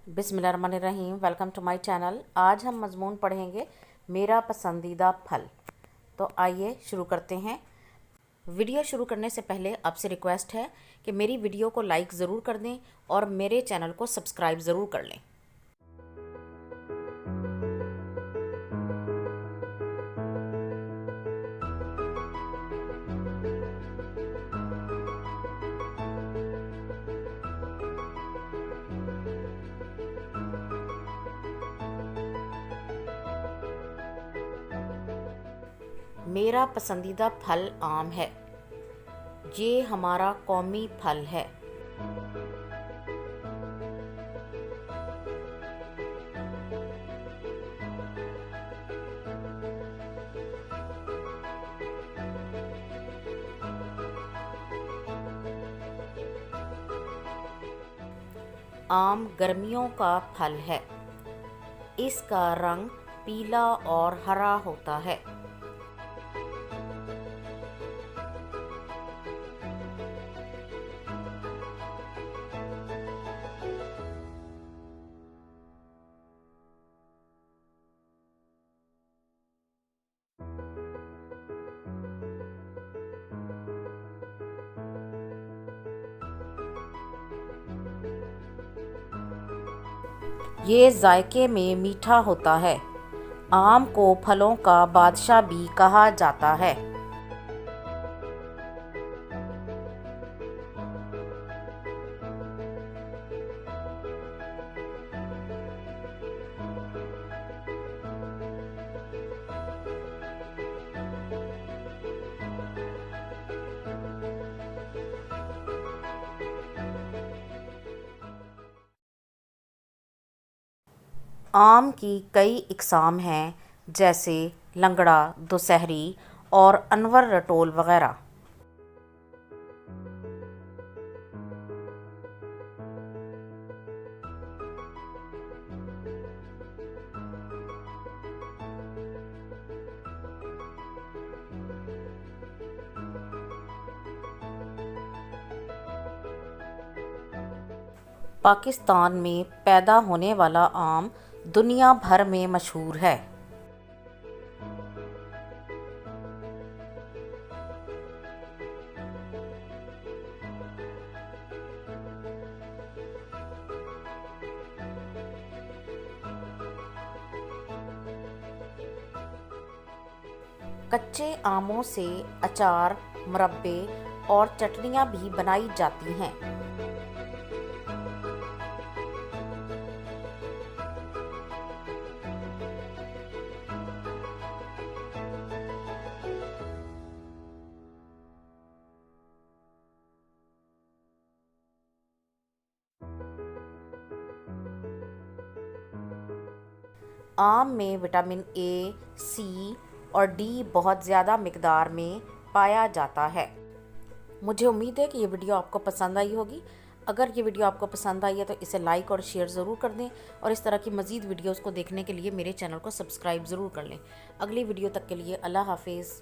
बिस्मिल्लाहिर्रहमानिर्रहीम। Welcome to my channel. आज हम मज़मून पढ़ेंगे मेरा पसंदीदा फल। तो आइए शुरू करते हैं। वीडियो शुरू करने से पहले आपसे रिक्वेस्ट है कि मेरी वीडियो को लाइक ज़रूर कर दें और मेरे चैनल को सब्सक्राइब ज़रूर कर लें। मेरा पसंदीदा फल आम है। ये हमारा कौमी फल है। आम गर्मियों का फल है। इसका रंग पीला और हरा होता है। ये जायके में मीठा होता है। आम को फलों का बादशाह भी कहा जाता है। आम की कई इकसाम हैं, जैसे लंगड़ा, दुसहरी और अनवर रटोल वगैरह। पाकिस्तान में पैदा होने वाला आम दुनिया भर में मशहूर है। कच्चे आमों से अचार, मुरब्बे और चटनियाँ भी बनाई जाती हैं। आम में विटामिन ए, सी और डी बहुत ज़्यादा मिकदार में पाया जाता है। मुझे उम्मीद है कि ये वीडियो आपको पसंद आई होगी। अगर ये वीडियो आपको पसंद आई है तो इसे लाइक और शेयर ज़रूर कर दें और इस तरह की मज़ीद वीडियोज़ को देखने के लिए मेरे चैनल को सब्सक्राइब ज़रूर कर लें। अगली वीडियो तक के लिए अल्लाह हाफिज़।